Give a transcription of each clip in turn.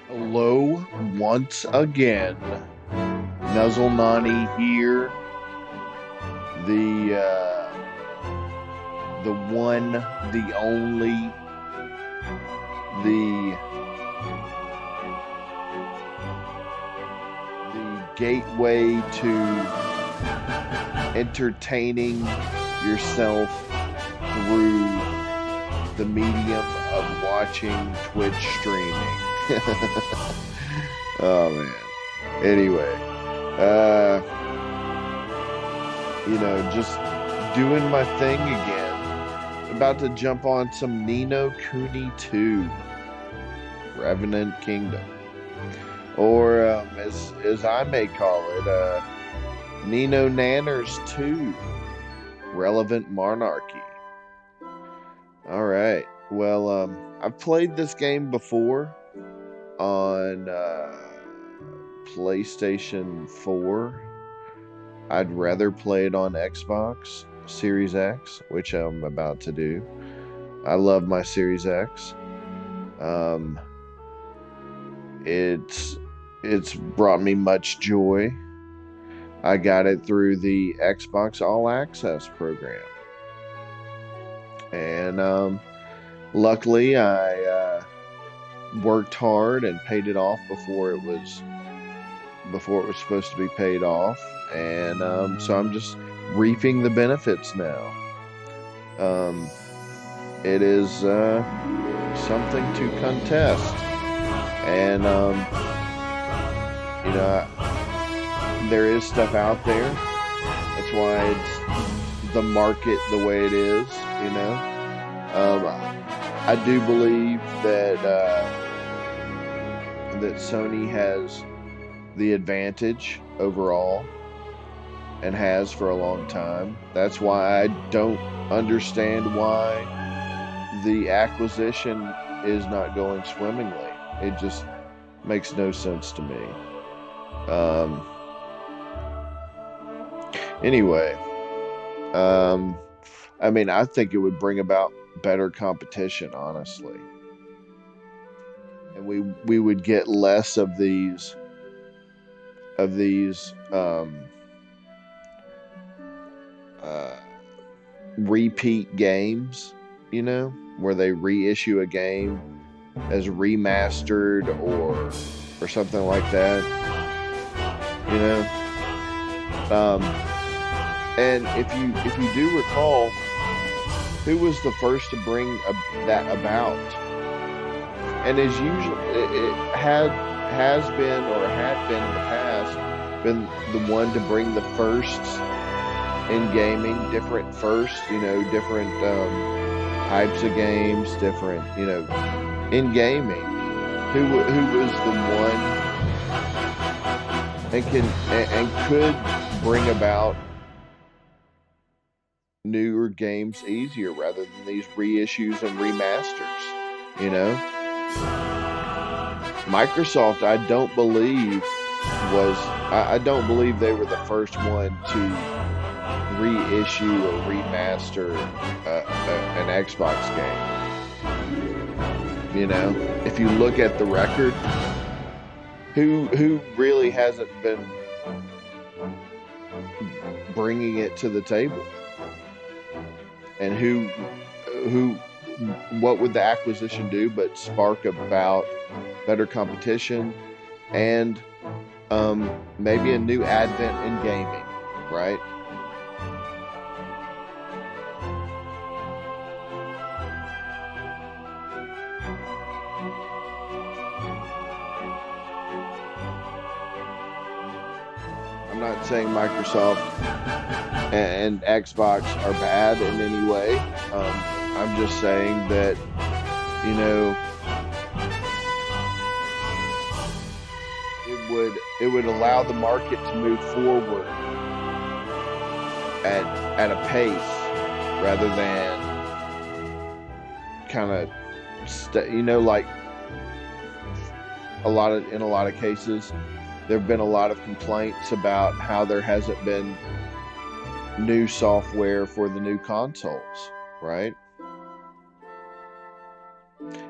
Hello once again. Nuzzle Nani here. The one, the only, the gateway to entertaining yourself through the medium of watching Twitch streaming. Oh man. Anyway, just doing my thing again. About to jump on some Ni no Kuni 2, Revenant Kingdom, or as I may call it, Ni no Nanners 2, Relevant Monarchy. All right. Well, I've played this game before on PlayStation 4. I'd rather play it on Xbox Series X, which I'm about to do. I love my Series X. It's brought me much joy. I got it through the Xbox All Access program. And luckily I worked hard and paid it off before it was supposed to be paid off, and so I'm just reaping the benefits now. It is something to contest, and there is stuff out there. That's why it's the market the way it is. I do believe that that Sony has the advantage overall, and has for a long time. That's why I don't understand why the acquisition is not going swimmingly. It just makes no sense to me. Anyway, I think it would bring about better competition, honestly, and we would get less of these repeat games, where they reissue a game as remastered or something like that, and if you do recall, who was the first to bring that about? And as usual, it has been, or had been in the past, been the one to bring the firsts in gaming, different firsts, different types of games, different, in gaming. Who was the one and could bring about newer games easier rather than these reissues and remasters, Microsoft, I don't believe they were the first one to reissue or remaster an Xbox game. If you look at the record, who really hasn't been bringing it to the table? And what would the acquisition do but spark about better competition and maybe a new advent in gaming, right? I'm not saying Microsoft and Xbox are bad in any way. I'm just saying that, it would allow the market to move forward at a pace rather than kind of like in a lot of cases, there have been a lot of complaints about how there hasn't been new software for the new consoles, right?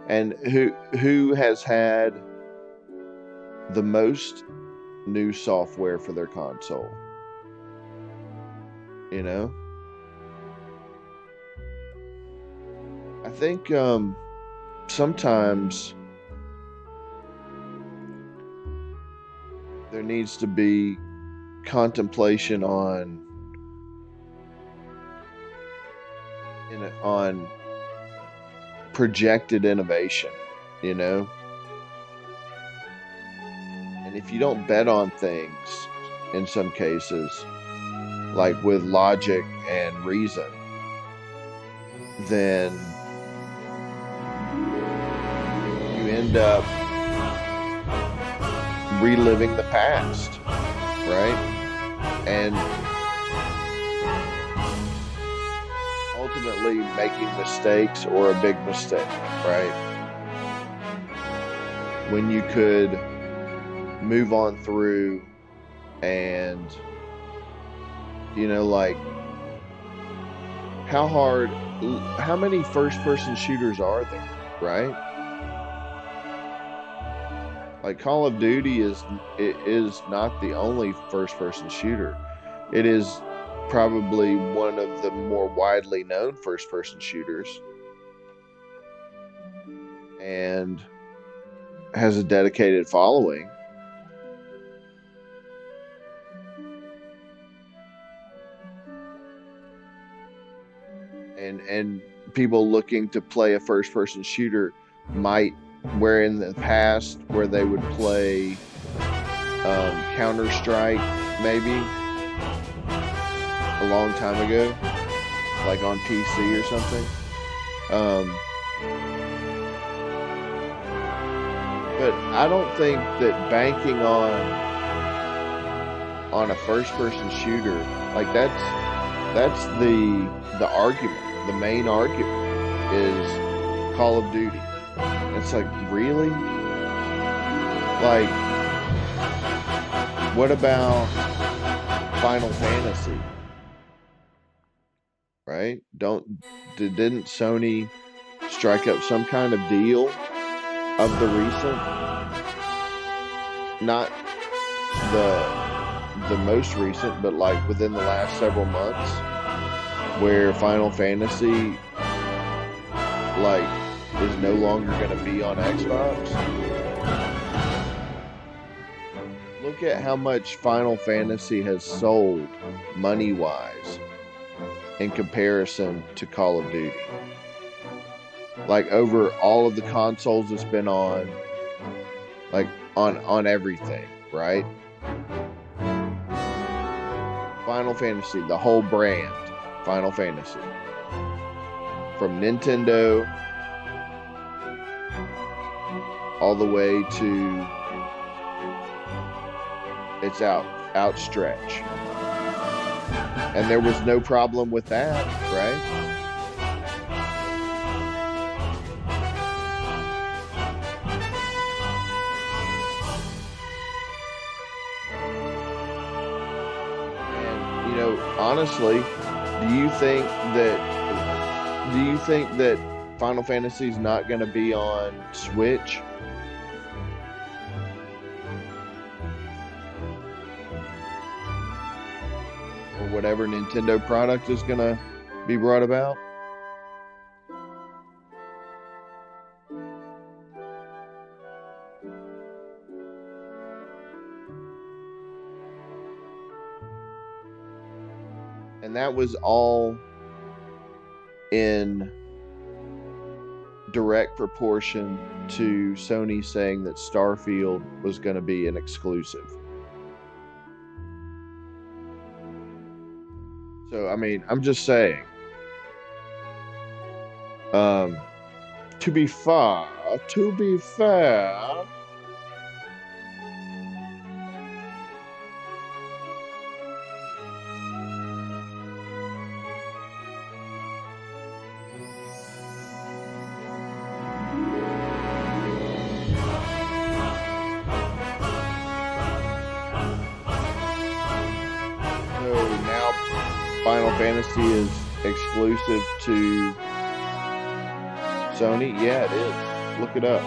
And who has had the most new software for their console? You know, I think sometimes there needs to be contemplation on projected innovation, you know? And if you don't bet on things in some cases, like with logic and reason, then you end up reliving the past, right? And ultimately making mistakes or a big mistake, right? When you could move on through and, you know, like, how many first-person shooters are there, right? Like, Call of Duty is not the only first-person shooter. It is probably one of the more widely known first-person shooters, and has a dedicated following. And people looking to play a first-person shooter might, where in the past where they would play Counter-Strike maybe a long time ago, like on PC or something. But I don't think that banking on a first-person shooter, like that's the argument. The main argument is Call of Duty. It's like, really? Like, what about Final Fantasy? Right? Didn't Sony strike up some kind of deal of the recent? Not the most recent, but like within the last several months, where Final Fantasy like is no longer going to be on Xbox. Look at how much Final Fantasy has sold money-wise in comparison to Call of Duty. Like, over all of the consoles it's been on, like on everything, right? Final Fantasy, the whole brand, Final Fantasy. From Nintendo all the way to its outstretch. And there was no problem with that, right? And, you know, honestly, do you think that Final Fantasy is not going to be on Switch? Or whatever Nintendo product is going to be brought about? And that was all in direct proportion to Sony saying that Starfield was going to be an exclusive. So, I mean, I'm just saying. To be fair, Final Fantasy is exclusive to Sony? Yeah, it is. Look it up.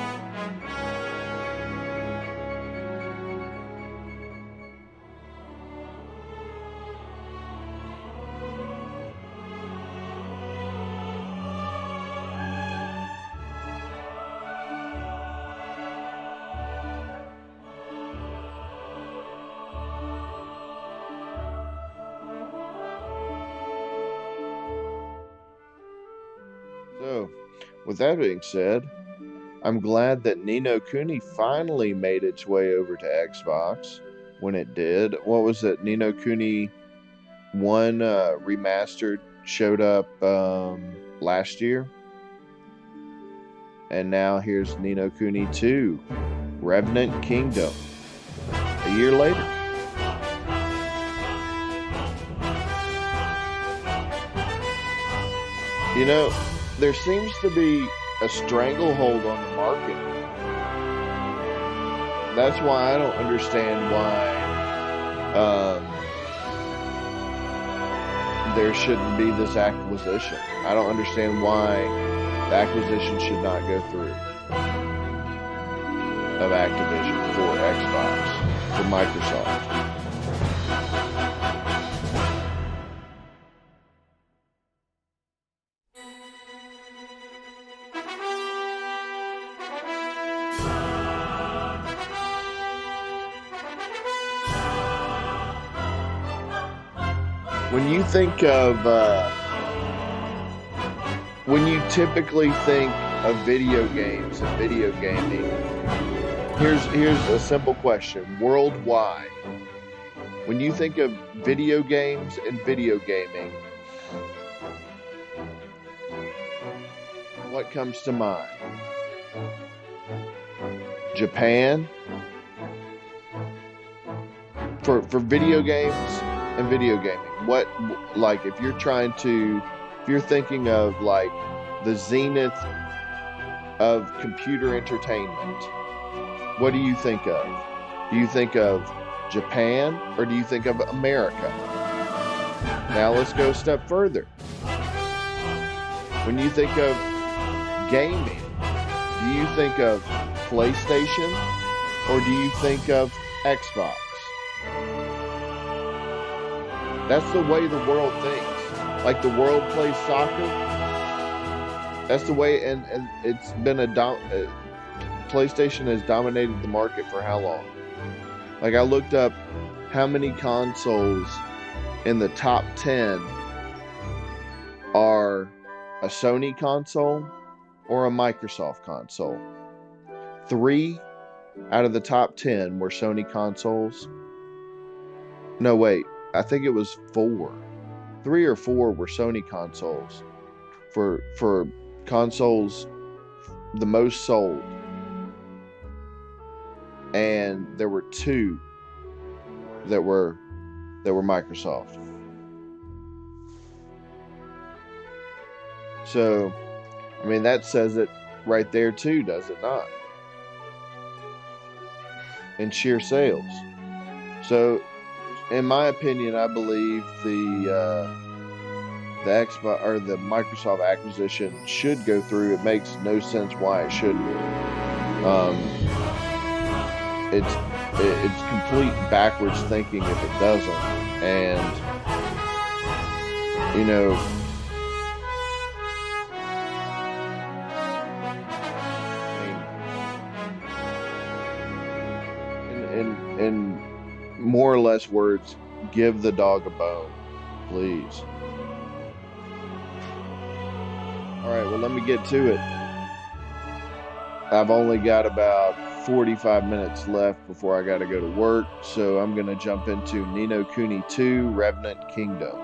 So, with that being said, I'm glad that Ni no Kuni finally made its way over to Xbox when it did. What was it? Ni no Kuni 1 remastered showed up last year. And now here's Ni no Kuni 2, Revenant Kingdom, a year later. You know, there seems to be a stranglehold on the market. That's why I don't understand why there shouldn't be this acquisition. I don't understand why the acquisition should not go through of Activision for Xbox, for Microsoft. When you think of, when you typically think of video games and video gaming, here's a simple question. Worldwide, when you think of video games and video gaming, what comes to mind? Japan? For video games and video gaming, what, like, if you're thinking of like the zenith of computer entertainment, what do you think of? Do you think of Japan or do you think of America? Now let's go a step further. When you think of gaming, do you think of PlayStation or do you think of Xbox? That's the way the world thinks. Like the world plays soccer. That's the way, and it's been PlayStation has dominated the market for how long? Like I looked up how many consoles in the top 10 are a Sony console or a Microsoft console. 3 out of the top 10 were Sony consoles. No, wait. I think it was 4. 3 or 4 were Sony consoles for consoles the most sold. And there were 2 that were Microsoft. So, I mean, that says it right there too, does it not? In sheer sales. So, in my opinion, I believe the Xbox or the Microsoft acquisition should go through. It makes no sense why it shouldn't. It's complete backwards thinking if it doesn't. And you know, in more or less words, give the dog a bone, please. All right, well, let me get to it. I've only got about 45 minutes left before I got to go to work, so I'm going to jump into Ni no Kuni 2, Revenant Kingdom.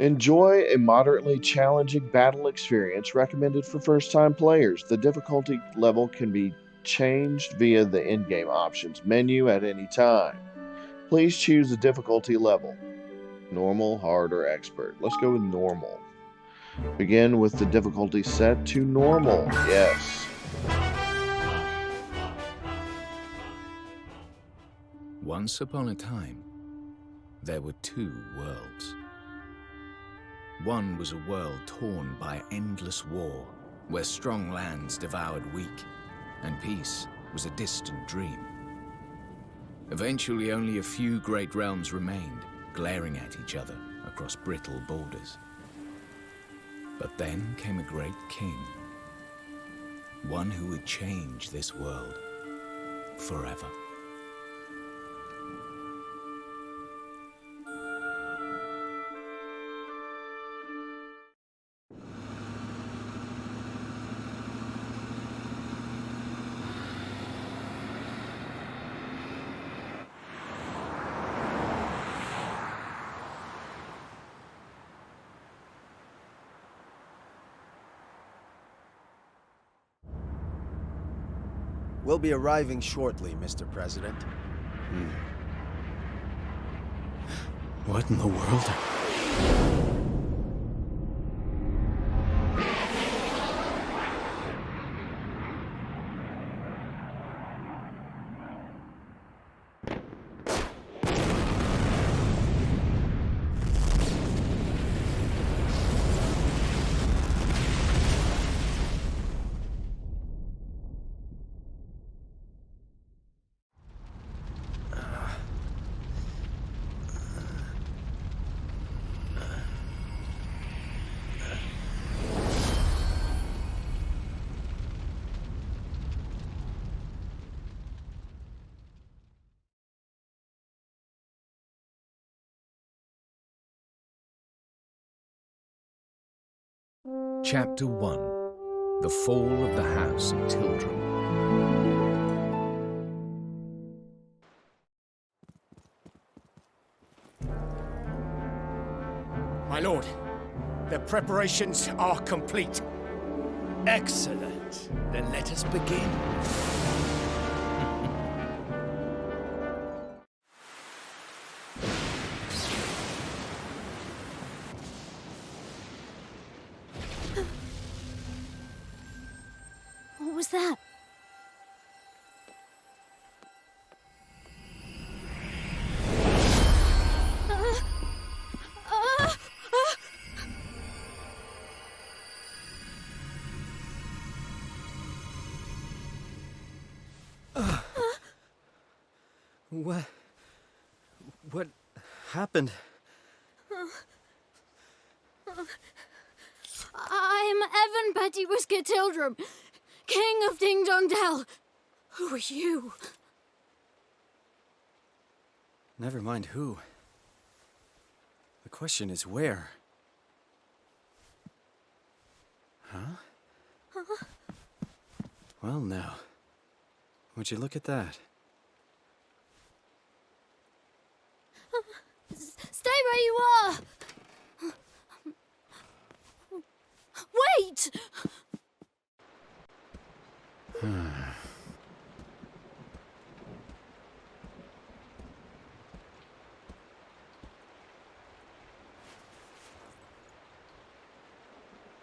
Enjoy a moderately challenging battle experience recommended for first-time players. The difficulty level can be changed via the in-game options menu at any time. Please choose a difficulty level. Normal, hard, or expert. Let's go with normal. Begin with the difficulty set to normal. Yes. Once upon a time, there were two worlds. One was a world torn by endless war, where strong lands devoured weak, and peace was a distant dream. Eventually, only a few great realms remained, glaring at each other across brittle borders. But then came a great king, one who would change this world forever. We'll be arriving shortly, Mr. President. What in the world? Chapter 1. The Fall of the House of Tildrum. My lord, the preparations are complete. Excellent. Then let us begin. What was that? What happened? I'm Evan Petty Whisker Tildrum, King of Ding Dong Dell. Who are you? Never mind who. The question is where? Huh? Well, now. Would you look at that? Stay where you are! Wait!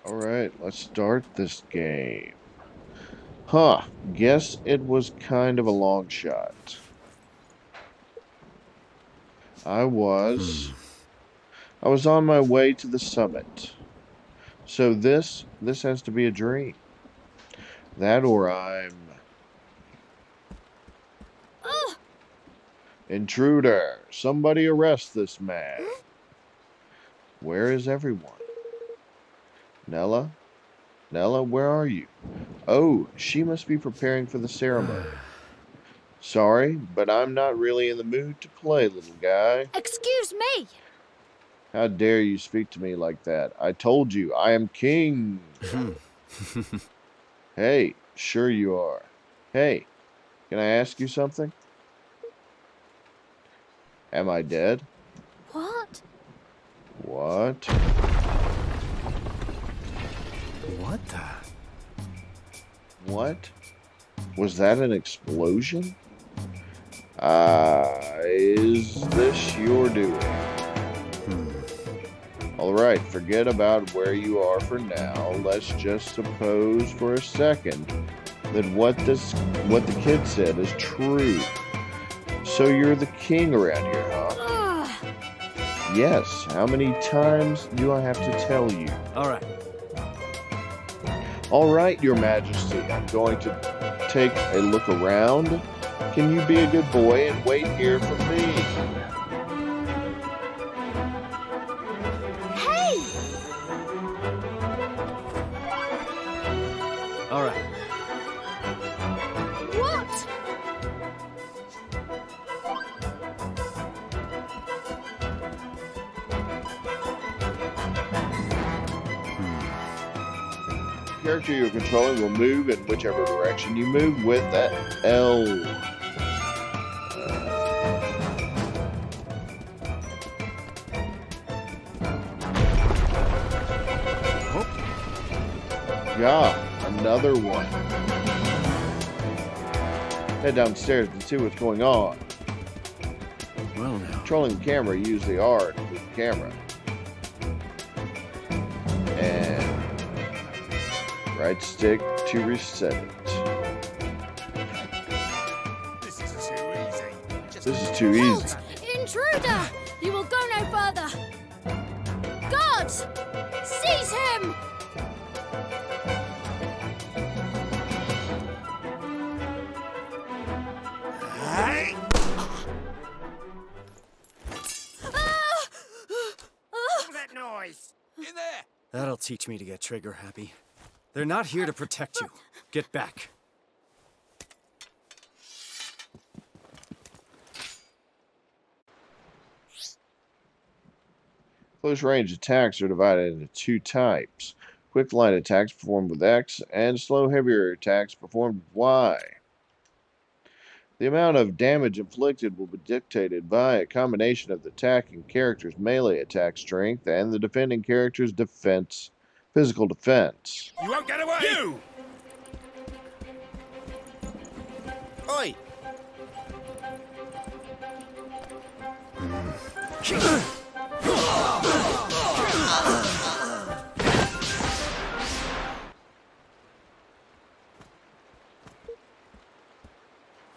All right, let's start this game. Huh, guess it was kind of a long shot. I was on my way to the summit. So this has to be a dream. That or I'm... Intruder! Somebody arrest this man. Where is everyone? Nella? Nella, where are you? Oh, she must be preparing for the ceremony. Sorry, but I'm not really in the mood to play, little guy. Excuse me! How dare you speak to me like that? I told you, I am king. Hey, sure you are. Hey, can I ask you something? Am I dead? What? What? What the? What? Was that an explosion? Is this your doing? Alright, forget about where you are for now. Let's just suppose for a second that what the kid said is true. So you're the king around here, huh? Ugh. Yes. How many times do I have to tell you? All right. All right, Your Majesty. I'm going to take a look around. Can you be a good boy and wait here for me? Hey! All right. What? The character you're controlling will move in whichever direction you move with that L. Yeah, another one. Head downstairs and see what's going on. Well, now. Controlling the camera, use the R to move the camera. And right stick to reset it. This is too easy. This is too easy. Halt! Intruder! You will go no further! Guards! Seize him! Hey! What was that noise? In there! That'll teach me to get trigger happy. They're not here to protect you. Get back. Close range attacks are divided into two types. Quick line attacks performed with X and slow heavier attacks performed with Y. The amount of damage inflicted will be dictated by a combination of the attacking character's melee attack strength and the defending character's physical defense. You won't get away! You! Oi!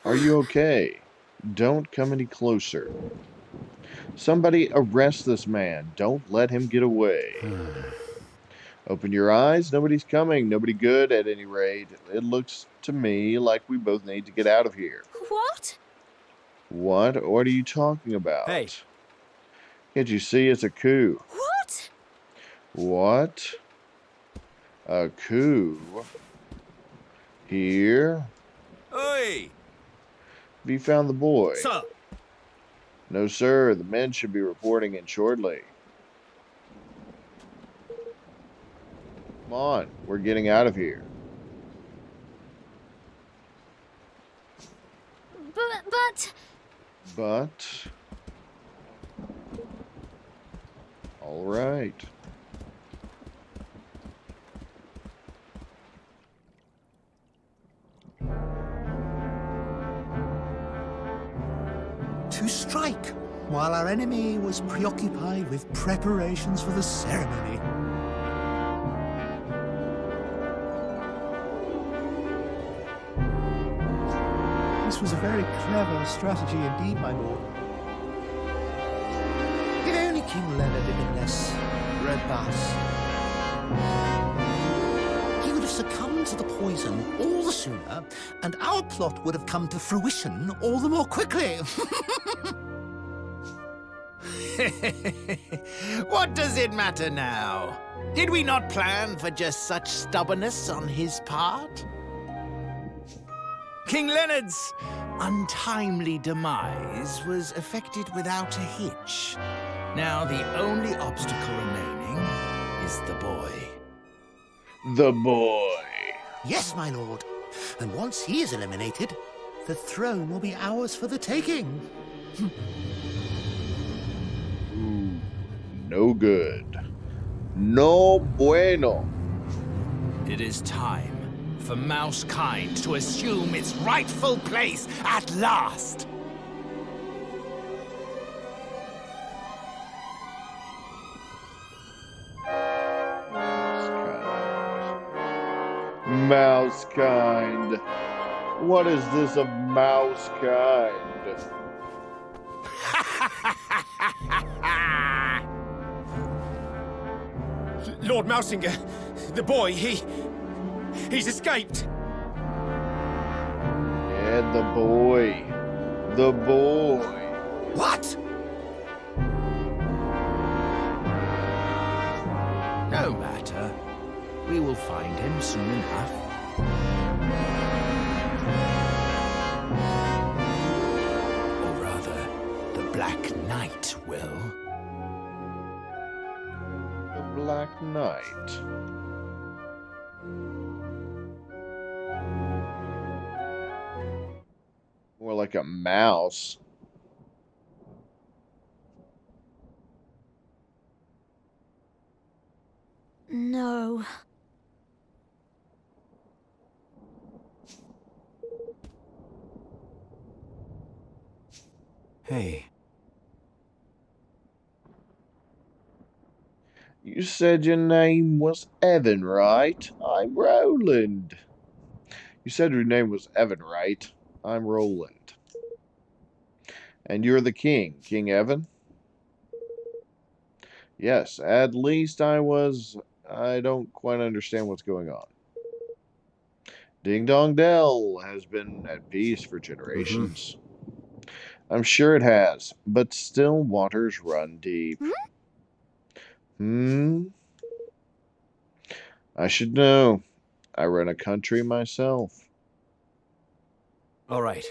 Are you okay? Don't come any closer. Somebody arrest this man. Don't let him get away. Open your eyes. Nobody's coming. Nobody good at any rate. It looks to me like we both need to get out of here. What? What? What are you talking about? Hey. Can't you see it's a coup? What? What? A coup? Here? Oi! Have you found the boy? Sir! No, sir. The men should be reporting in shortly. Come on. We're getting out of here. But... All right. To strike, while our enemy was preoccupied with preparations for the ceremony. This was a very clever strategy indeed, my lord. If only King Leonard had been less robust. He would have succumbed to the poison all the sooner, and our plot would have come to fruition all the more quickly. What does it matter now? Did we not plan for just such stubbornness on his part? King Leonard's untimely demise was effected without a hitch. Now the only obstacle remaining is the boy. The boy. Yes, my lord. And once he is eliminated, the throne will be ours for the taking. No good. No bueno. It is time for Mousekind to assume its rightful place at last. Mousekind. What is this of Mousekind? Lord Mousinger, the boy, he's escaped. Yeah, the boy. The boy. What? No matter. We will find him soon enough. Or rather, the Black Knight will. The Black Knight. More like a mouse. No. Hey, You said your name was Evan, right? I'm Roland. You said your name was Evan, right? I'm Roland. And you're the king, King Evan? Yes, at least I was. I don't quite understand what's going on. Ding Dong Dell has been at peace for generations. I'm sure it has, but still waters run deep. I should know. I run a country myself. all right.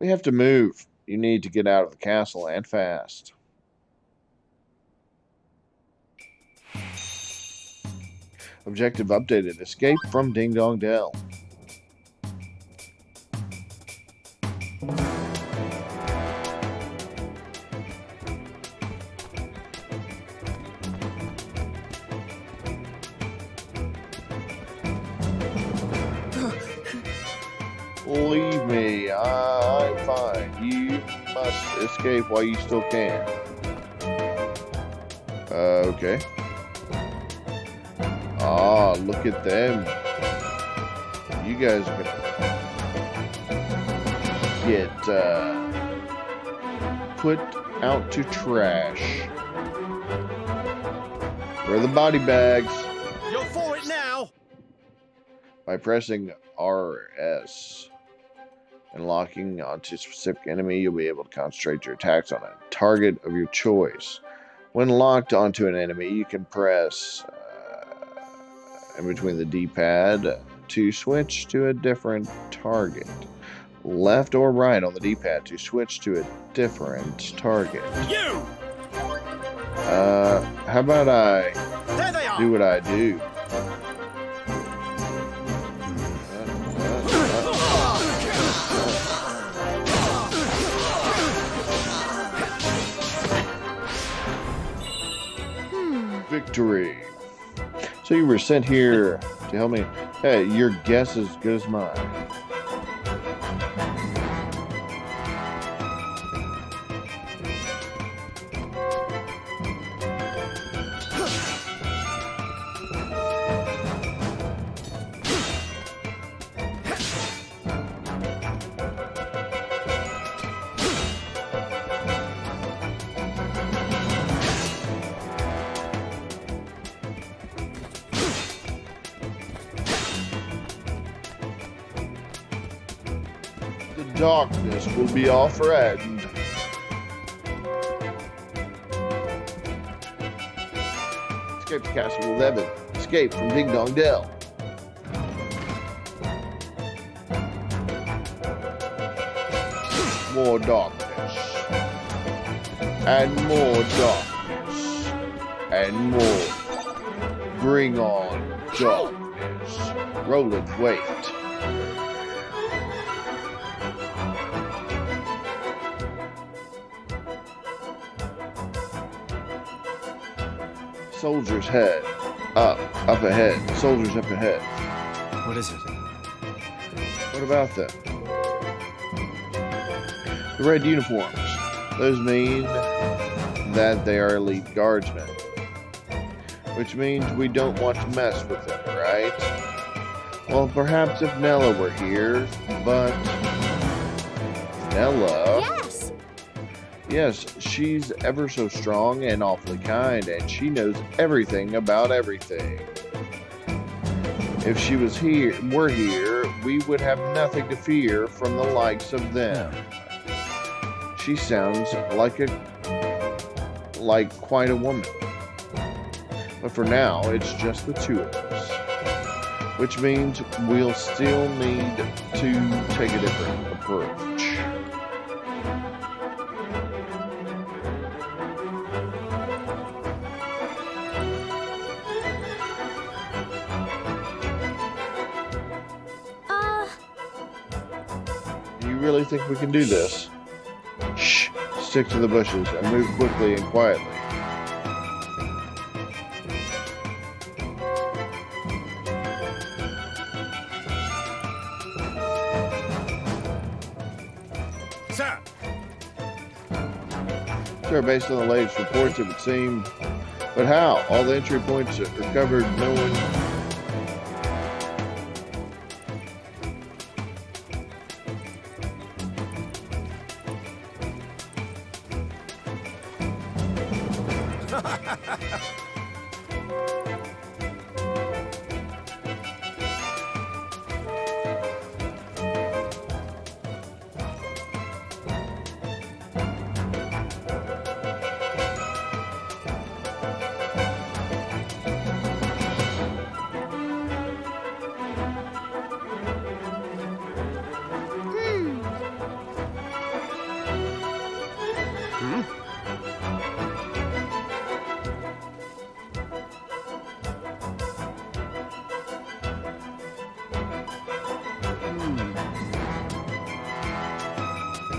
We have to move. You need to get out of the castle and fast. Objective updated. Escape from Ding Dong Dell. Leave me. I'm fine. You must escape while you still can. Okay. Ah, look at them. You guys are gonna get put out to trash. Where are the body bags? You're for it now. By pressing RS and locking onto a specific enemy, you'll be able to concentrate your attacks on a target of your choice. When locked onto an enemy, you can press in between the D-pad to switch to a different target. Left or right on the D-pad to switch to a different target. You! How about I There they are! do what I do? Victory. So you were sent here to help me. Hey, your guess is as good as mine. The darkness will be our friend. Escape the castle with Evan. Escape from Ding Dong Dell. More darkness. And more darkness. And more. Bring on darkness. Roland, wait. Soldiers head. Up ahead. Soldiers up ahead. What is it? What about them? The red uniforms. Those mean that they are elite guardsmen. Which means we don't want to mess with them, right? Well, perhaps if Nella were here, but... Nella? Yes! Yes, she's ever so strong and awfully kind, and she knows everything about everything. If she was here, were here, we would have nothing to fear from the likes of them. She sounds like quite a woman. But for now, it's just the two of us. Which means we'll still need to take a different approach. You really think we can do this? Shh! Stick to the bushes and move quickly and quietly. Sir! Sure, based on the latest reports, it would seem. But how? All the entry points are covered. No one.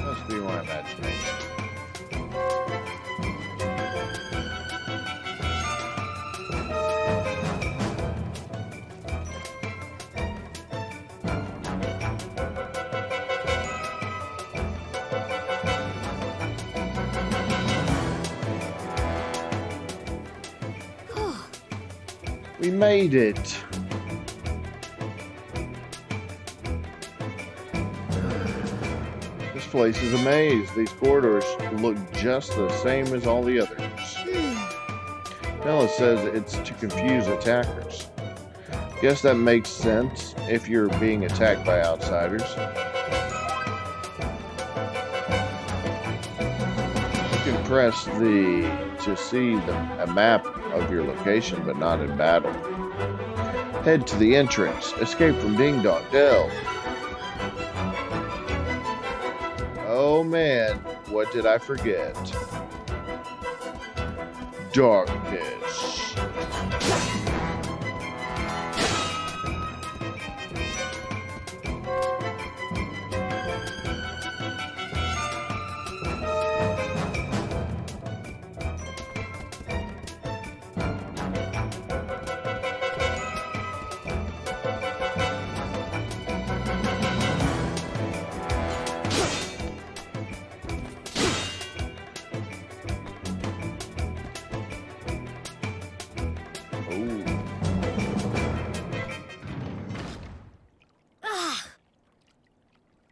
Must be my imagination. We made it. This place is a maze. These corridors look just the same as all the others. Bella says it's to confuse attackers. Guess that makes sense if you're being attacked by outsiders. You can press to see a map of your location, but not in battle. Head to the entrance. Escape from Ding Dong Dell. Oh man, what did I forget? Darkness.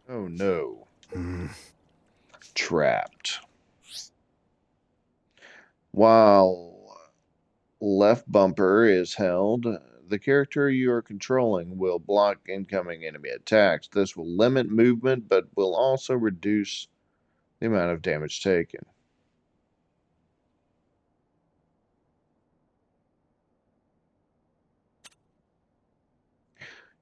Oh no. Trapped. While left bumper is held, the character you are controlling will block incoming enemy attacks. This will limit movement, but will also reduce the amount of damage taken.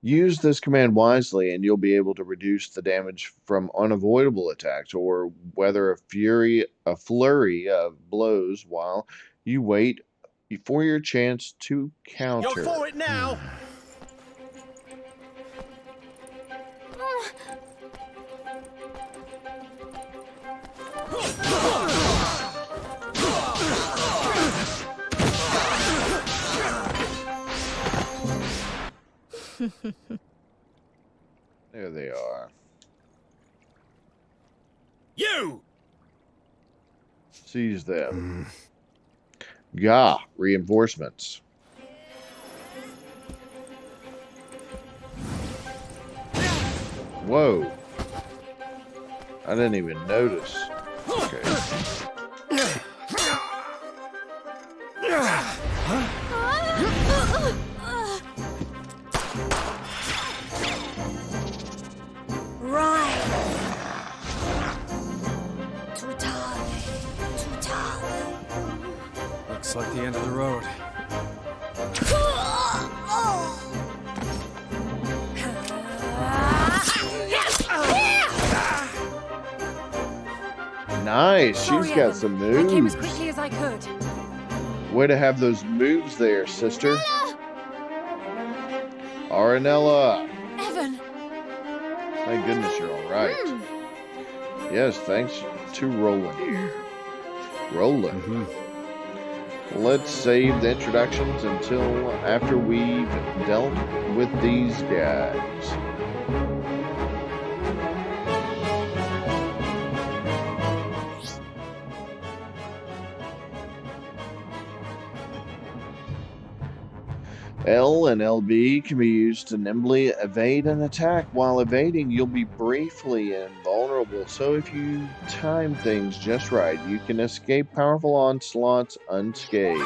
Use this command wisely and you'll be able to reduce the damage from unavoidable attacks or weather a flurry of blows while you wait for your chance to counter. You're for it now! There they are. You! Seize them. Gah, reinforcements. Whoa. I didn't even notice. Right. Tutale. Tutale. Looks like the end of the road. Nice. Sorry, She's got Evan. some I came as moves. quickly as I could. Way to have those moves there, sister. Aranella. Evan. Thank goodness you're all right. Yes, thanks to Roland here. Roland. Let's save the introductions until after we've dealt with these guys. L and LB can be used to nimbly evade an attack. While evading, you'll be briefly invulnerable, so if you time things just right, you can escape powerful onslaughts unscathed.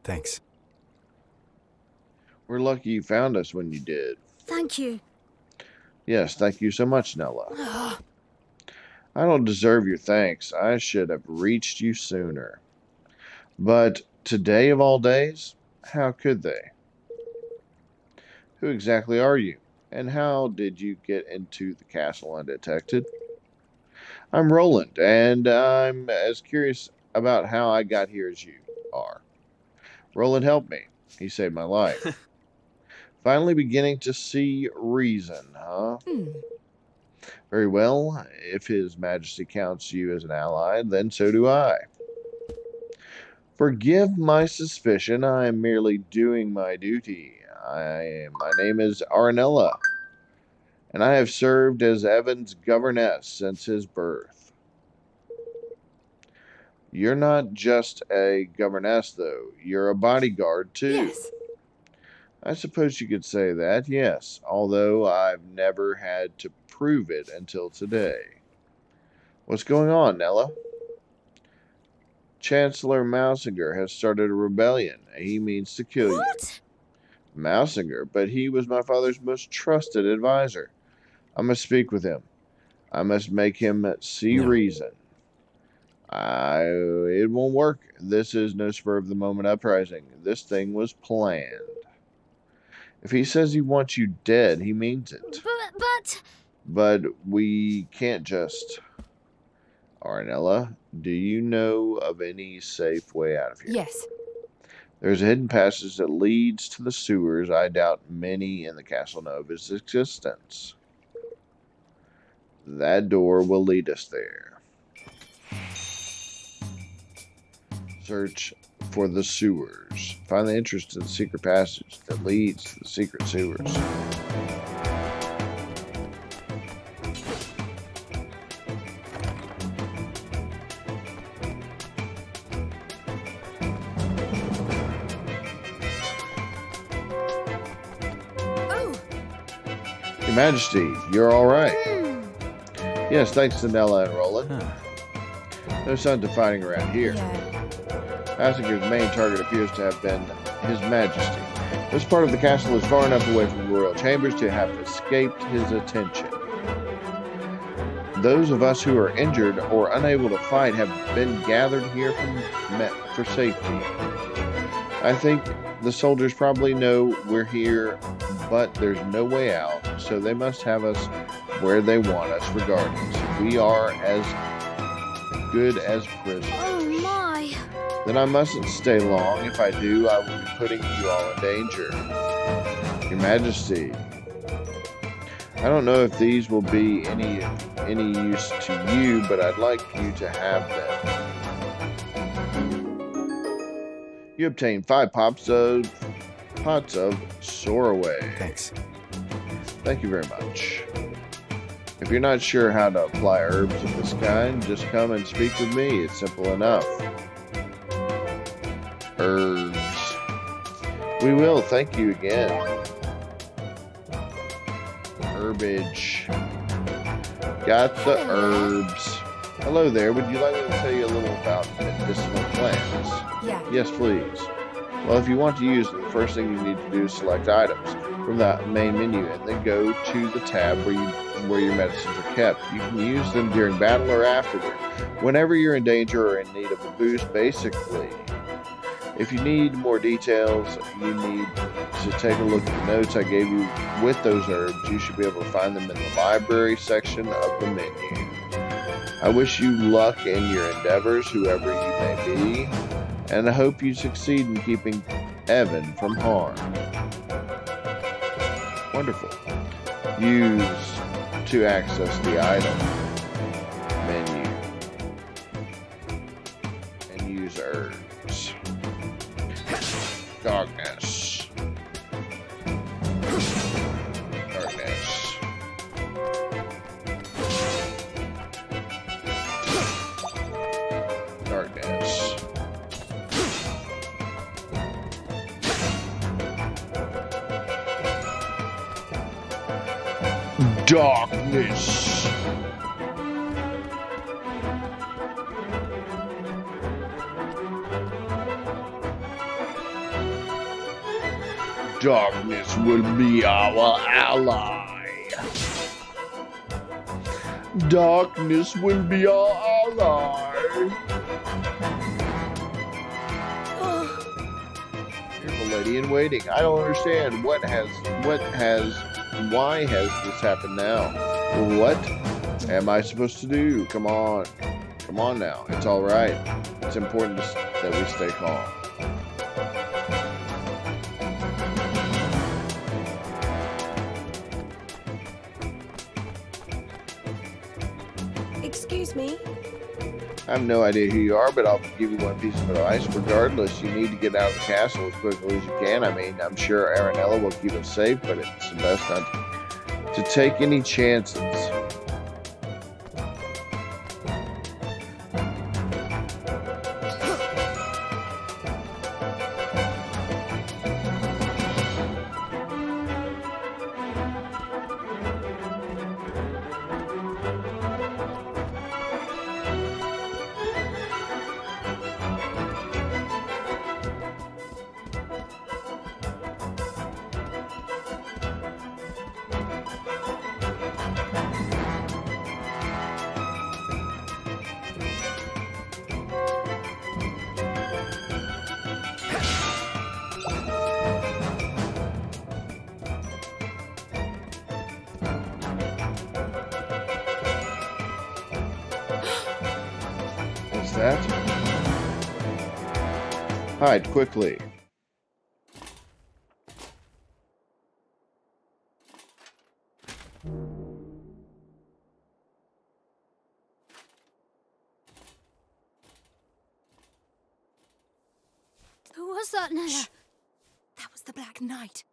Thanks. We're lucky you found us when you did. Thank you. Yes, thank you so much, Nella. I don't deserve your thanks. I should have reached you sooner. But today of all days, how could they? Who exactly are you? And how did you get into the castle undetected? I'm Roland, and I'm as curious about how I got here as you are. Roland helped me. He saved my life. Finally beginning to see reason, huh? Very well. If His Majesty counts you as an ally, then so do I. Forgive my suspicion. I am merely doing my duty. My name is Aranella, and I have served as Evan's governess since his birth. You're not just a governess, though. You're a bodyguard, too. Yes. I suppose you could say that, yes, although I've never had to prove it until today. What's going on, Nella? Chancellor Mousinger has started a rebellion. He means to kill you. What? Mousinger, but he was my father's most trusted advisor. I must speak with him. I must make him see reason. It won't work. This is no spur of the moment uprising. This thing was planned. If he says he wants you dead, he means it. But we can't just... Aranella, do you know of any safe way out of here? Yes. There's a hidden passage that leads to the sewers. I doubt many in the castle know of its existence. That door will lead us there. Search for the sewers. Find the entrance to the secret passage that leads to the secret sewers. Your Majesty, you're all right. Yes, thanks to Nella and Roland. No signs of fighting around here. Mousinger's main target appears to have been His Majesty. This part of the castle is far enough away from the royal chambers to have escaped his attention. Those of us who are injured or unable to fight have been gathered here for safety. I think the soldiers probably know we're here, but there's no way out, so they must have us where they want us regardless. We are as good as prisoners. Oh my! Then I mustn't stay long. If I do, I will be putting you all in danger. Your Majesty, I don't know if these will be any use to you, but I'd like you to have them. You obtain 5 pots of Soraway. Thanks. Thank you very much. If you're not sure how to apply herbs of this kind, just come and speak with me. It's simple enough. Herbs. We will. Thank you again. Herbage. Got the herbs. Hello there. Would you like me to tell you a little about medicinal plants? Yeah. Yes, please. Well, if you want to use them, the first thing you need to do is select items from the main menu and then go to the tab where your medicines are kept. You can use them during battle or afterward, whenever you're in danger or in need of a boost, basically. If you need more details, you need to take a look at the notes I gave you with those herbs. You should be able to find them in the library section of the menu. I wish you luck in your endeavors, whoever you may be, and I hope you succeed in keeping Evan from harm. Wonderful. Use to access the item menu and use herbs. Darkness. Darkness. Darkness. Darkness. Darkness will be our ally. Darkness will be our ally. Beautiful lady in waiting. I don't understand why has this happened now? What am I supposed to do? Come on now. It's all right. It's important that we stay calm. Excuse me? I have no idea who you are, but I'll give you one piece of advice. Regardless, you need to get out of the castle as quickly as you can. I mean, I'm sure Aranella will keep us safe, but it's the best not to take any chances. That? Hide quickly. Who was that, Nella? Shh. That was the Black Knight.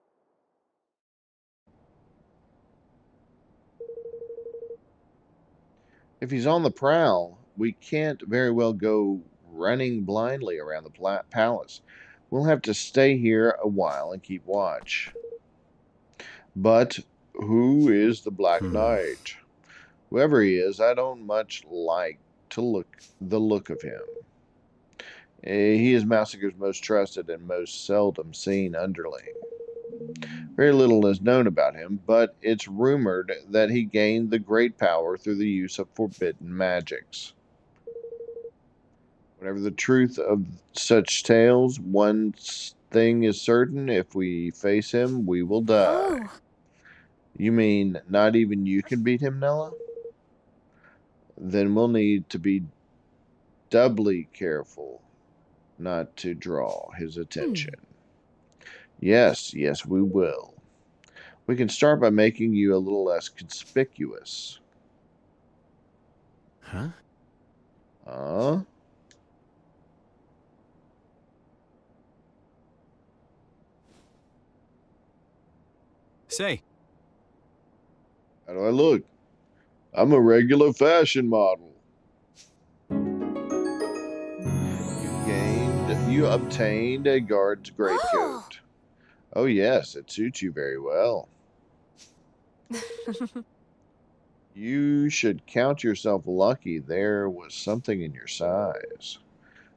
If he's on the prowl, we can't very well go running blindly around the palace. We'll have to stay here a while and keep watch. But who is the Black Knight? Whoever he is, I don't much like the look of him. He is Mouseke's most trusted and most seldom seen underling. Very little is known about him, but it's rumored that he gained the great power through the use of forbidden magics. Whatever the truth of such tales, one thing is certain: if we face him, we will die. Oh. You mean not even you can beat him, Nella? Then we'll need to be doubly careful not to draw his attention. Yes, we will. We can start by making you a little less conspicuous. Huh? Say, How do I look? I'm a regular fashion model. You obtained a guard's greatcoat. Oh yes, it suits you very well. You should count yourself lucky there was something in your size.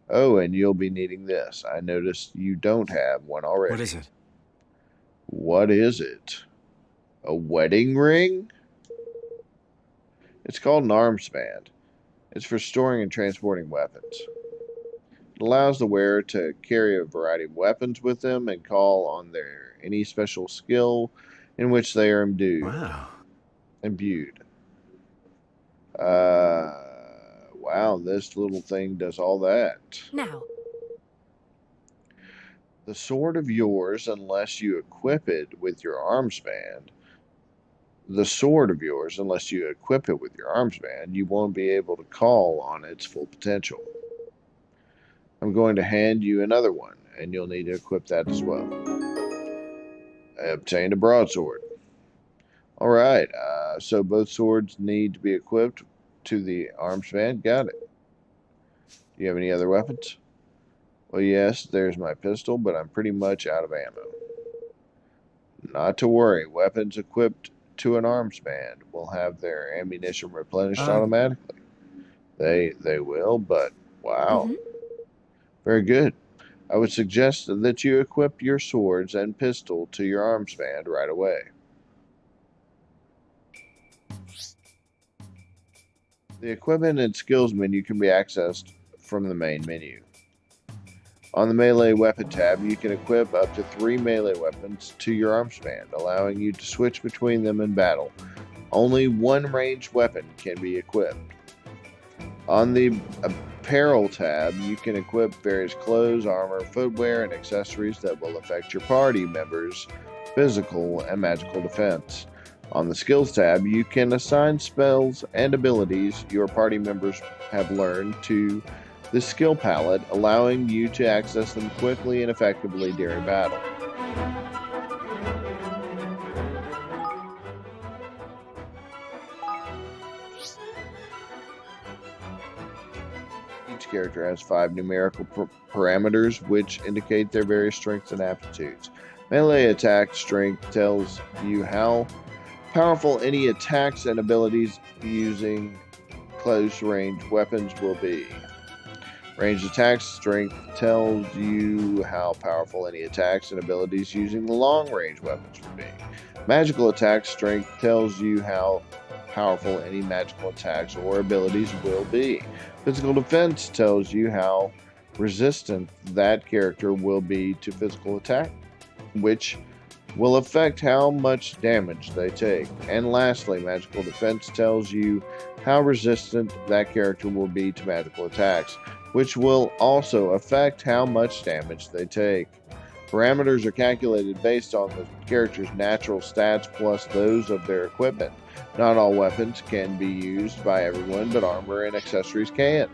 Oh, and you'll be needing this. I noticed you don't have one already. What is it? What is it? A wedding ring? It's called an armband. It's for storing and transporting weapons. It allows the wearer to carry a variety of weapons with them and call on their any special skill in which they are Wow. imbued. Wow, this little thing does all that. Now, The sword of yours, unless you equip it with your armband, you won't be able to call on its full potential. I'm going to hand you another one, and you'll need to equip that as well. I obtained a broadsword. All right, so both swords need to be equipped to the armband. Got it. Do you have any other weapons? Well, yes, there's my pistol, but I'm pretty much out of ammo. Not to worry, weapons equipped to an armband will have their ammunition replenished automatically. They will, but wow. Very good. I would suggest that you equip your swords and pistol to your armband right away. The equipment and skills menu can be accessed from the main menu. On the melee weapon tab, you can equip up to 3 melee weapons to your armband, allowing you to switch between them in battle. Only one ranged weapon can be equipped. On the apparel tab, you can equip various clothes, armor, footwear, and accessories that will affect your party members' physical and magical defense. On the skills tab, you can assign spells and abilities your party members have learned to the skill palette, allowing you to access them quickly and effectively during battle. Each character has 5 numerical parameters which indicate their various strengths and aptitudes. Melee attack strength tells you how powerful any attacks and abilities using close range weapons will be. Ranged attack strength tells you how powerful any attacks and abilities using the long range weapons will be. Magical attack strength tells you how powerful any magical attacks or abilities will be. Physical defense tells you how resistant that character will be to physical attack, which will affect how much damage they take. And lastly, magical defense tells you how resistant that character will be to magical attacks, which will also affect how much damage they take. Parameters are calculated based on the character's natural stats plus those of their equipment. Not all weapons can be used by everyone, but armor and accessories can.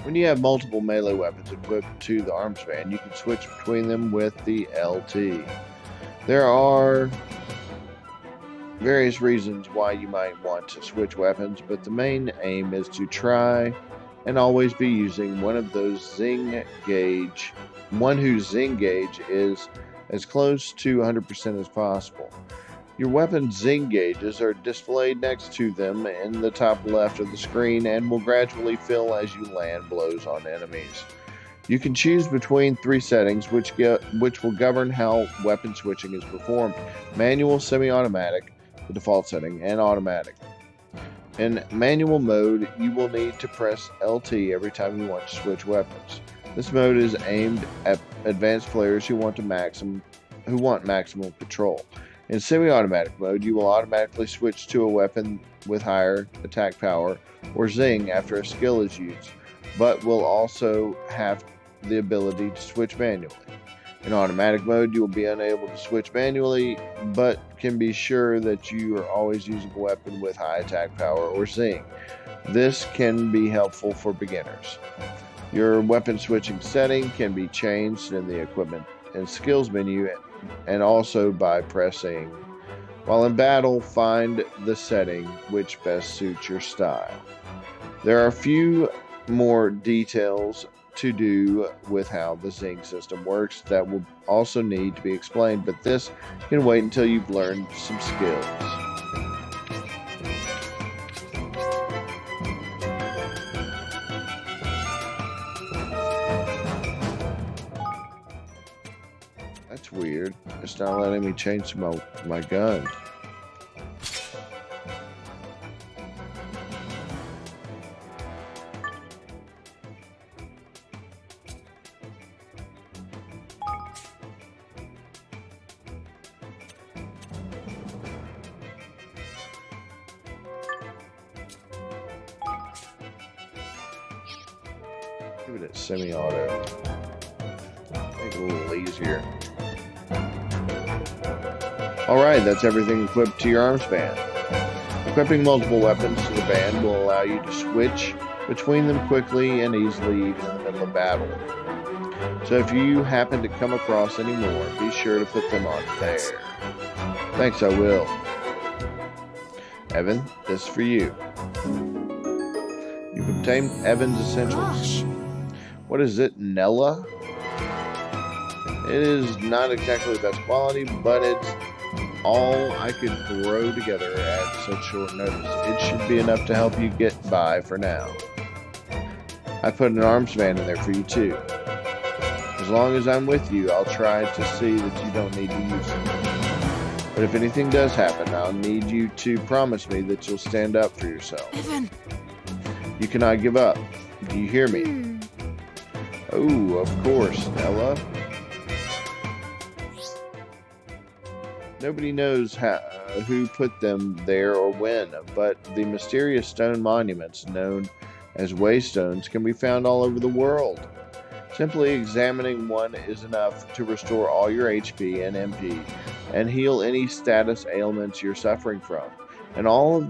When you have multiple melee weapons equipped to the armband, you can switch between them with the LT. There are various reasons why you might want to switch weapons, but the main aim is to try and always be using one whose zing gauge is as close to 100% as possible. Your weapon's zing gauges are displayed next to them in the top left of the screen and will gradually fill as you land blows on enemies. You can choose between 3 settings which will govern how weapon switching is performed: manual, semi-automatic, the default setting, and automatic. In manual mode, you will need to press LT every time you want to switch weapons. This mode is aimed at advanced players who want maximum control. In semi-automatic mode, you will automatically switch to a weapon with higher attack power or zing after a skill is used, but will also have the ability to switch manually. In automatic mode, you will be unable to switch manually, but can be sure that you are always using a weapon with high attack power or zing. This can be helpful for beginners. Your weapon switching setting can be changed in the equipment and skills menu, and also by pressing. While in battle, find the setting which best suits your style. There are a few more details to do with how the zing system works that will also need to be explained, but this can wait until you've learned some skills. That's weird. It's not letting me change my gun. Give it a semi-auto. Make it a little easier. Alright, that's everything equipped to your arms band. Equipping multiple weapons to the band will allow you to switch between them quickly and easily even in the middle of battle. So if you happen to come across any more, be sure to put them on there. Thanks, I will. Evan, this is for you. You've obtained Evan's Essentials. What is it, Nella? It is not exactly the best quality, but it's all I could throw together at such short notice. It should be enough to help you get by for now. I put an arms band in there for you too. As long as I'm with you, I'll try to see that you don't need to use it. But if anything does happen, I'll need you to promise me that you'll stand up for yourself. Evan! You cannot give up. Do you hear me? Oh, of course, Nella. Nobody knows who put them there or when, but the mysterious stone monuments known as waystones can be found all over the world. Simply examining one is enough to restore all your HP and MP and heal any status ailments you're suffering from, and all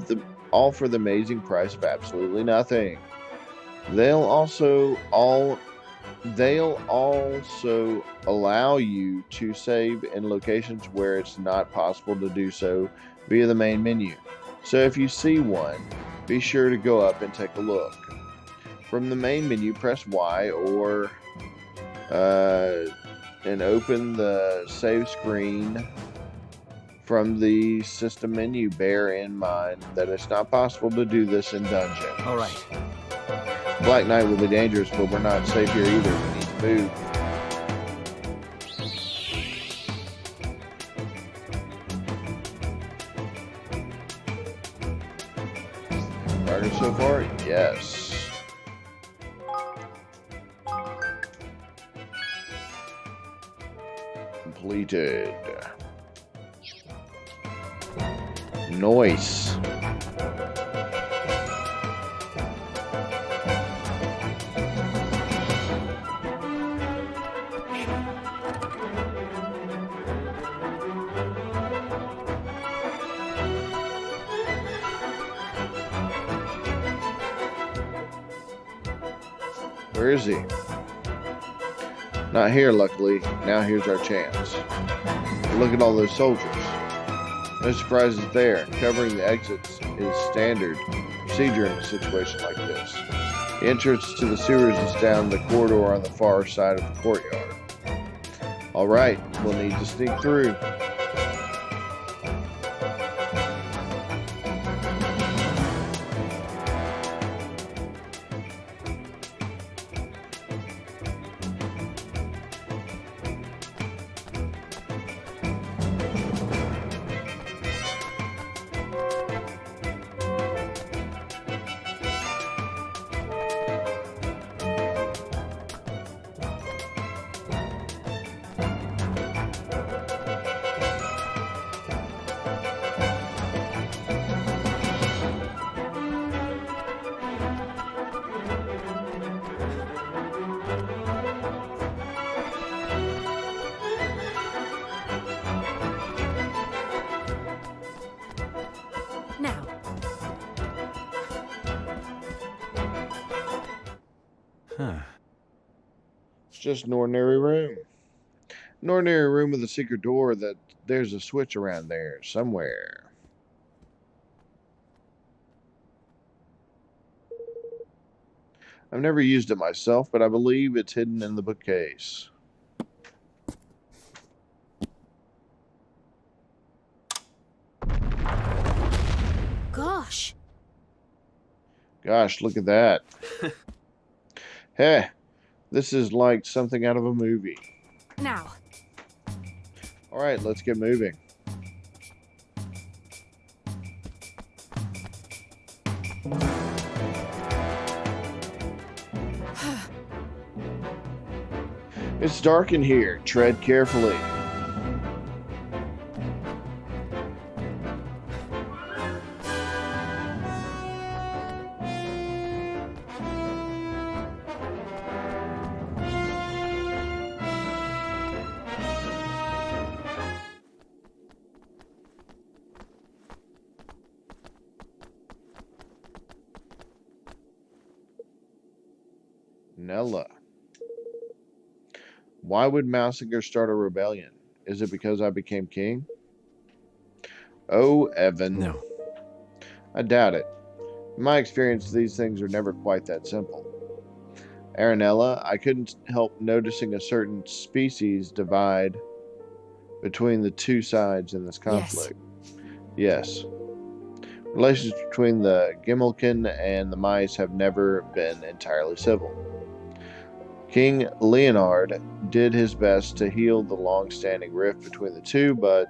for the amazing price of absolutely nothing. They'll also allow you to save in locations where it's not possible to do so via the main menu. So if you see one, be sure to go up and take a look. From the main menu, press Y or and open the save screen from the system menu. Bear in mind that it's not possible to do this in dungeons. All right. Black Knight will be dangerous, but we're not safe here either. We need to move. Progress so far? Yes. Completed. Nice. Where is he? Not here, luckily. Now here's our chance. Look at all those soldiers. No surprises there. Covering the exits is standard procedure in a situation like this. The entrance to the sewers is down the corridor on the far side of the courtyard. Alright, we'll need to sneak through. Huh. It's just an ordinary room. An ordinary room with a secret door that there's a switch around there somewhere. I've never used it myself, but I believe it's hidden in the bookcase. Gosh. Gosh, look at that. Hey, this is like something out of a movie. Now, All right, let's get moving. It's dark in here. Tread carefully. Nella. Why would Mousinger start a rebellion? Is it because I became king? Oh, Evan. No. I doubt it. In my experience, these things are never quite that simple. Aranella, I couldn't help noticing a certain species divide between the two sides in this conflict. Yes. Relations between the Gimmelkin and the mice have never been entirely civil. King Leonard did his best to heal the long-standing rift between the two, but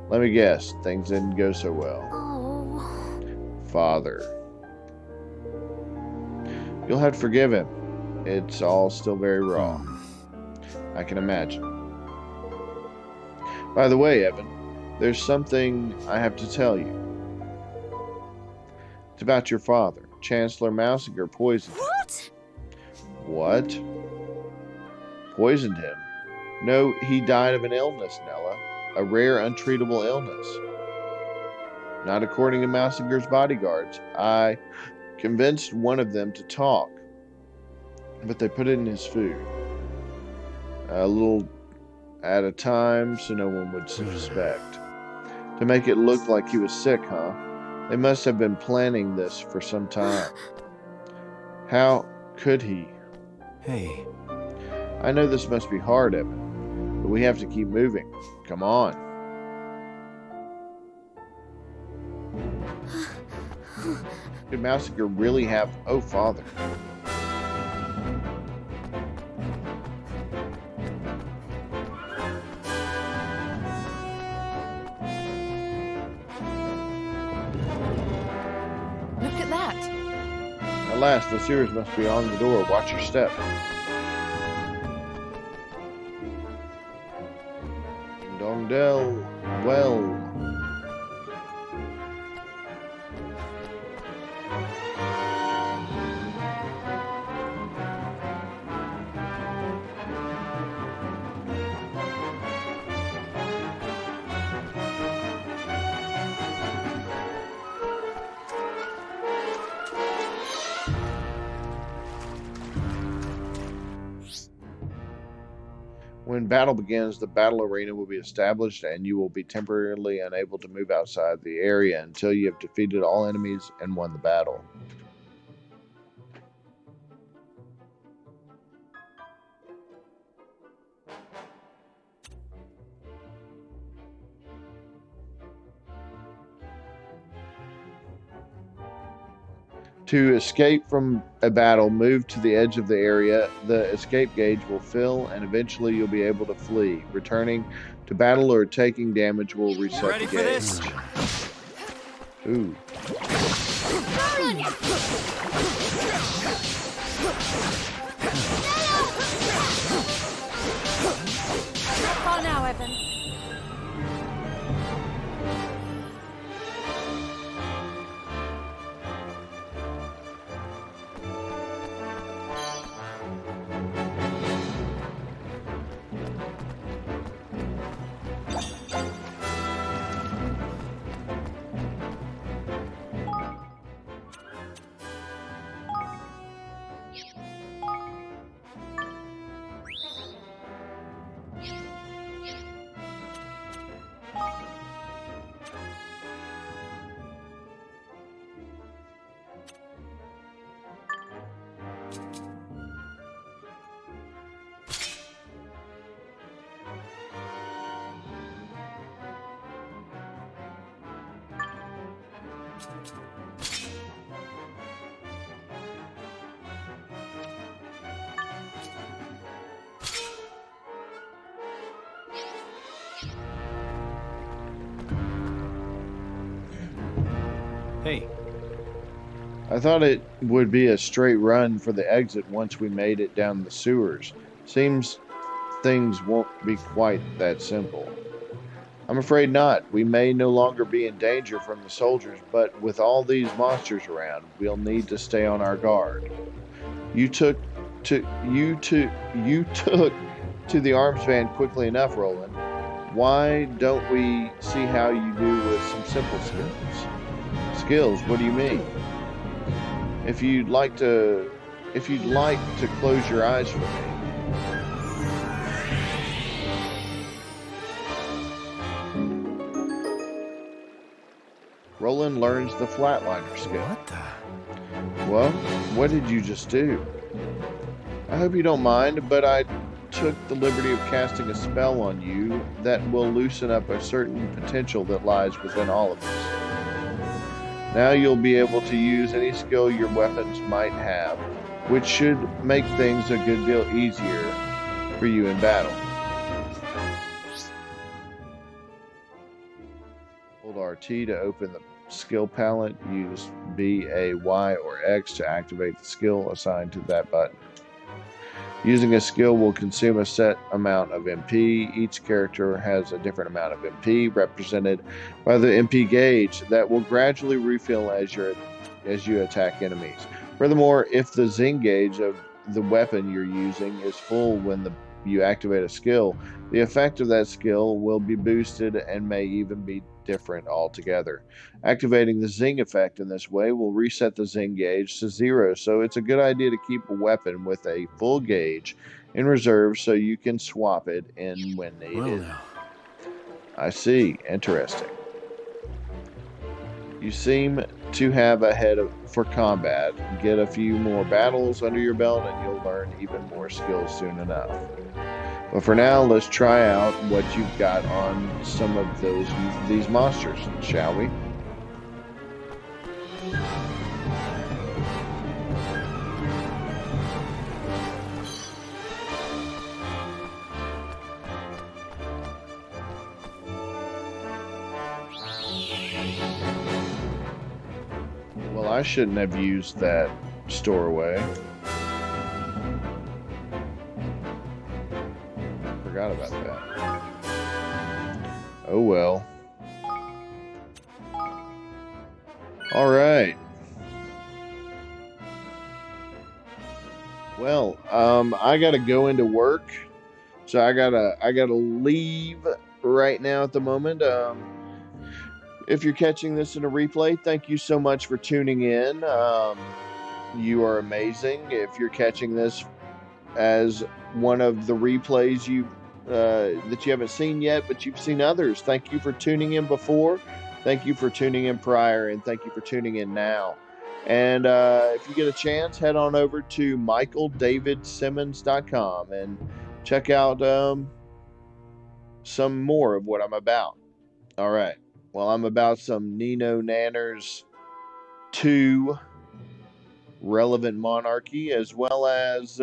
let me guess, things didn't go so well. Oh. Father. You'll have to forgive him. It's all still very raw. I can imagine. By the way, Evan, there's something I have to tell you. It's about your father. Chancellor Mousinger poisoned him. What? What? Poisoned him? No, he died of an illness, Nella. A rare, untreatable illness. Not according to Mousinger's bodyguards. I convinced one of them to talk, but they put it in his food. A little at a time so no one would suspect. To make it look like he was sick, huh? They must have been planning this for some time. How could he? Hey. I know this must be hard, Evan, but we have to keep moving. Come on. Could Mousinger really have... Oh, Father. look at that. At last, the Sears must be on the door. Watch your step. Ding dong dell. Well. When battle begins, the battle arena will be established and you will be temporarily unable to move outside the area until you have defeated all enemies and won the battle. To escape from a battle, move to the edge of the area. The escape gauge will fill, and eventually you'll be able to flee. Returning to battle or taking damage will reset Ready the for gauge. this? Ooh. Far now, Evan. Hey, I thought it would be a straight run for the exit once we made it down the sewers. Seems things won't be quite that simple. I'm afraid not. We may no longer be in danger from the soldiers, but with all these monsters around, we'll need to stay on our guard. You took you took to the arms van quickly enough, Roland. Why don't we see how you do with some simple skills? Skills? What do you mean? If you'd like to close your eyes for me. Roland learns the flatliner skill. what the? Well, what did you just do? I hope you don't mind, but I took the liberty of casting a spell on you that will loosen up a certain potential that lies within all of us. Now you'll be able to use any skill your weapons might have, which should make things a good deal easier for you in battle. Hold RT to open the skill palette. Use B, A, Y, or X to activate the skill assigned to that button. Using a skill will consume a set amount of MP. Each character has a different amount of MP represented by the MP gauge that will gradually refill as you attack enemies. Furthermore, if the zing gauge of the weapon you're using is full when you activate a skill, the effect of that skill will be boosted and may even be different altogether. Activating the zing effect in this way will reset the zing gauge to 0, so it's a good idea to keep a weapon with a full gauge in reserve so you can swap it in when needed. Well now. I see. Interesting. You seem to have a head for combat. Get a few more battles under your belt and you'll learn even more skills soon enough. But for now, let's try out what you've got on some of these monsters, shall we? Well, I shouldn't have used that storeway. Forgot about that. Oh well. All right. Well, I gotta go into work, so I gotta leave right now at the moment. If you're catching this in a replay, thank you so much for tuning in. You are amazing. If you're catching this as one of the replays that you haven't seen yet, but you've seen others, thank you for tuning in before. Thank you for tuning in prior, and thank you for tuning in now. And if you get a chance, head on over to michaeldavidsimmons.com and check out some more of what I'm about. All right. Well, I'm about some Nanners 2 relevant Monarchy, as well as,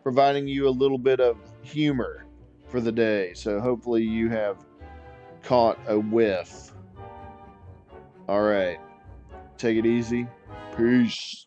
providing you a little bit of humor for the day. So hopefully you have caught a whiff. All right. Take it easy. Peace.